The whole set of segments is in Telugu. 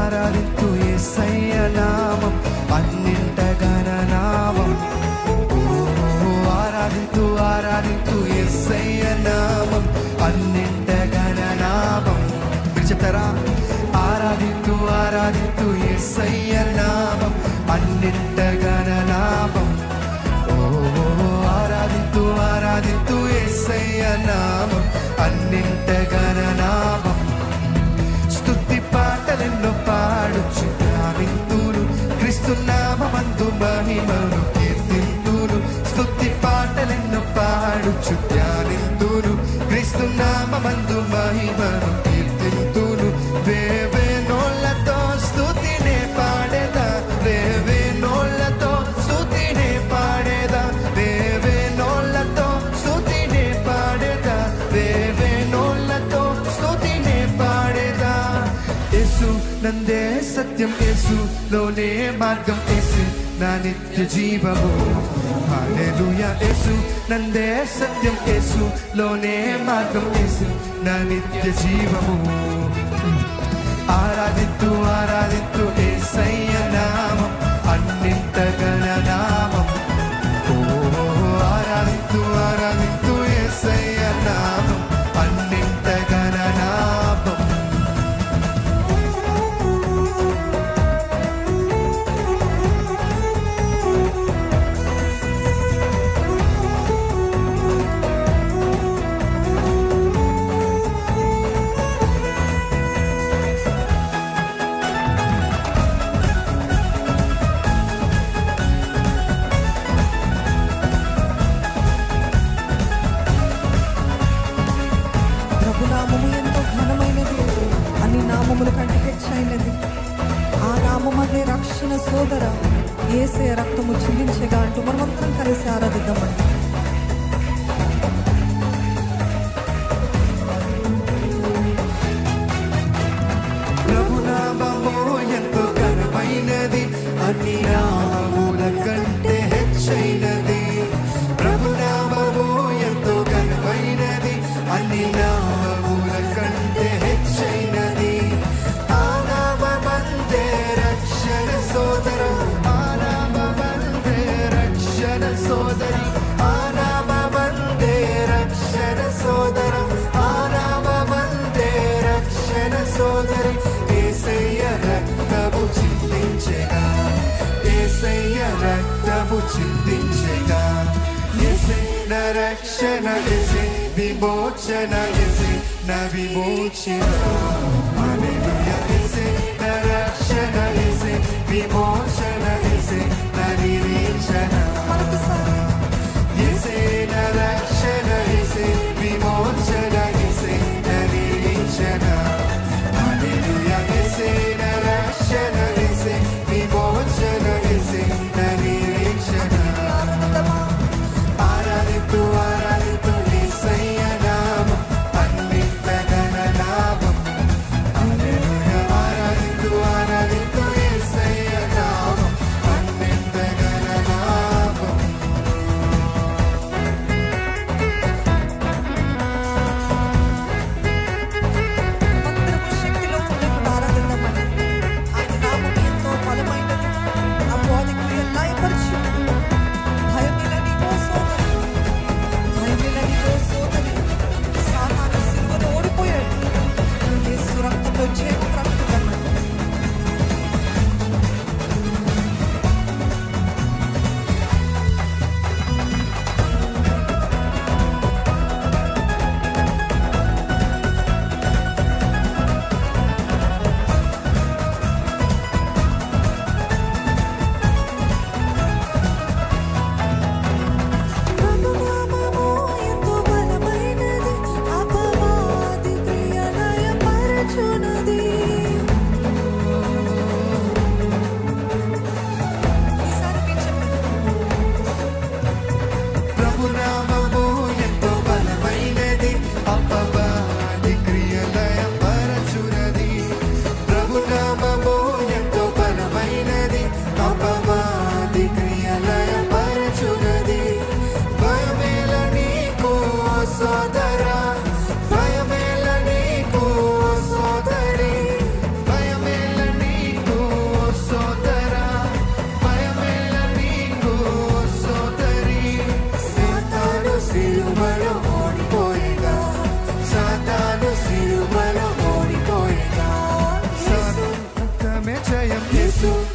ఆరాధింతు యేసయ్య నామం అన్నింట ఘననామం. ఆరాధింతు ఆరాధింతు యేసయ్య నామం అన్నింట ఘననామం. మీరు చెప్తారా? ఆరాధింతు ఆరాధింతు యేసయ్య నామం అన్నింట ఘననామం. ఆరాధింతు ఆరాధింతు యేసయ్య నామం అన్నింట ఘననామం. స్తుతి పాటలెన్నో పాడుచు గావింతును క్రీస్తు నామమందు మహిమను కీర్తింతును. స్తుతి పాటలెన్నో పాడుచు ధ్యానింతును క్రీస్తు నామమందు మహిమను కీర్తింతును. వేవేనోళ్ళతో స్తుతినే పాడేదా, వేవేనోళ్ళతో స్తుతినే పాడేదా, వేవేనోళ్ళతో స్తుతినే పాడేదా, వేవేనోళ్ళతో స్తుతినే పాడేదా. యేసు నందే సత్యం, యేసులోనే మార్గం, యేసు నా నిత్య జీవము. హల్లెలూయా. యేసు నందే సత్యం, యేసులోనే మార్గం, యేసు నా నిత్య జీవము. ఆరాధింతు ఆరాధింతు యేసయ్య నామం అన్నింట ఘననామం. ఆరాధింతు ఆరాధింతు యేసయ్య నామం అన్నింట ఘననామం. ప్రభునామము ఎంతో ఘనమైనది, అన్ని నామముల కంటే హెచ్చైనది. ఆ నామమనే రక్షణ సోదర, యేసయ్య రక్తము చిందించగా అంటూ మనమందరం కలిసి ఆరాధిద్దామండి. ప్రభునామము ఎంతో ఘనమైనది, అన్ని నామముల కంటే హెచ్చైనది. ప్రభునామము ఎంతో ఘనమైనది, అన్ని నామముల కంటే హెచ్చైనది. ఆ నామమందే రక్షణ సోదర, ఆ నామమందే రక్షణ సోదరి, ఆ నామమందే రక్షణ సోదర, ఆ నామమందే రక్షణ సోదరి. యేసయ్య రక్తము చిందించెగా, యేసయ్య రక్తము చిందించెగా. యేసే నా రక్షణ, యేసే విమోచన, యేసే నా విమోచన. హల్లెలూయా. యేసే నా రక్షణ, యేసే విమోచన, యేసే నా నిరీక్షణ. యేసే నా రక్షణ, యేసే విమోచన, యేసే నా నిరీక్షణ. హల్లెలూయా. యేసే నా రక్షణ, యేసే విమోచన, యేసే నా నిరీక్షణ. ఆరాధింతు ఆరాధింతు యేసయ్య నామం అన్నింట ఘననామం.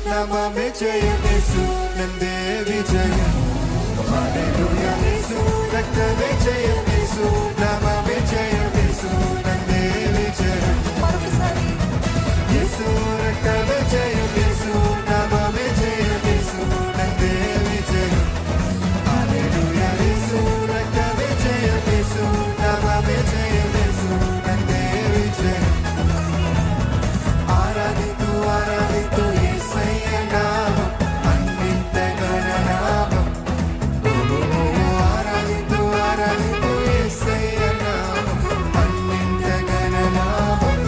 నామమే జయం యేసు నందే విజయం హల్లెలూయా యేసు రక్తమే జయం యేసు నామమే జయం యేసు నందే విజయం మరొకసారి యేసు రక్తమే జయం యేసు నామమే జయం యేసు నందే విజయం హల్లెలూయా యేసు రక్తమే జయం యేసు నామమే జయం యేసు నందే విజయం ఆరాధితు ఆరాధితు యేసయ్య నామం అన్నింత గణనామం ఆరాధితు ఆరాధితు యేసయ్య నామం అన్నింత గణనామం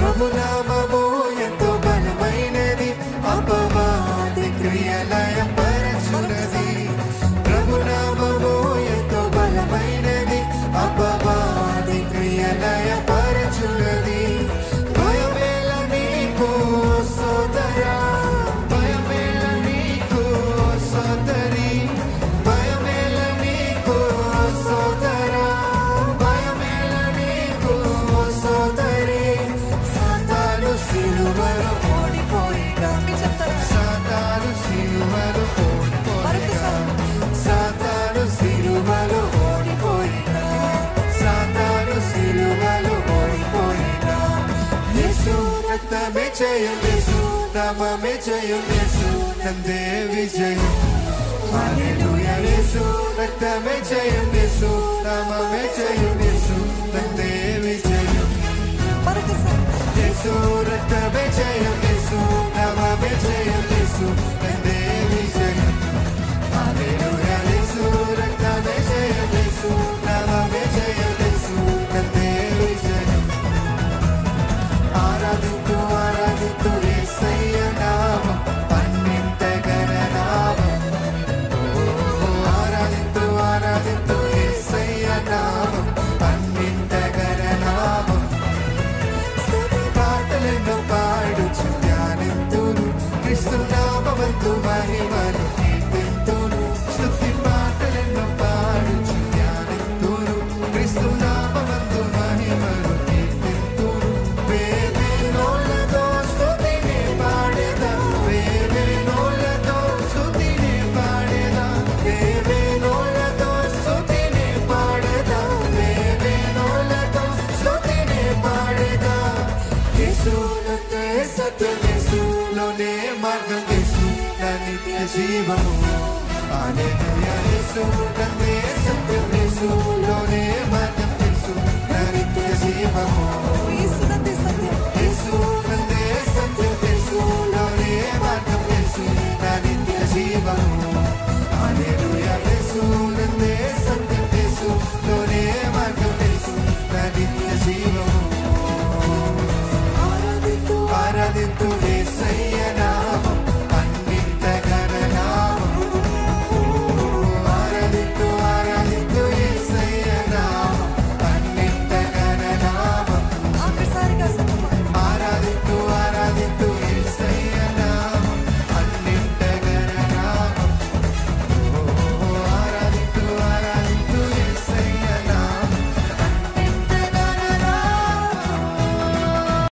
ప్రభునామము ఎంతో బలమైనది అపవాది క్రియలయ పరచునది ప్రభునామము ఎంతో బలమైనది అపవాది క్రియలయ పరచునది భయమేల నీకు సోదరా భయమేల నీకు సోదరి భయమేల నీకు సోదరా భయమేల నీకు సోదరి సాతాను సిలువలో ఓడిపోయినా సాతాను సిలువలో ఓడిపోయినా సాతాను సిలువలో ఓడిపోయినా సాతాను సిలువలో ఓడిపోయినా యేసు రక్తమే జయం యేసు నామమే జయం యేసు నందే విజయం హల్లెలూయా యేసు రక్తమే జయం యేసు నామమే జయం యేసు నందే విజయం మరొకసారి యేసు రక్తమే జయం యేసు నామమే జయం యేసు నందే విజయం హల్లెలూయా యేసు రక్తమే జయం యేసు నామమే జయం యేసు నందే విజయం ఆరాధితు ఆరాధితు యేసయ్య నామం అన్నింత గణనామం ఆరాధితు ఆరాధితు యేసయ్య నామం అన్నింత గణనామం పాటలను పాడుచు ధ్యానింతును క్రీస్తు నామమందు మహిమను కీర్తింతును స్తుతి పాటలను పాడుచు ధ్యానింతును క్రీస్తు నామమందు మహిమను కీర్తింతును వేవేనోలతో స్తుతిని పాడెదా వేవేనోలతో స్తుతిని పాడెదా వేవేనోలతో స్తుతిని పాడెదా వేవేనోలతో స్తుతిని పాడెదా యేసులోనే సత్యం యేసులోనే మార్గం యేసు నా నిత్య జీవము హల్లెలూయా యేసులోనే సత్యం యేసులోనే మార్గం యేసు నా నిత్య జీవము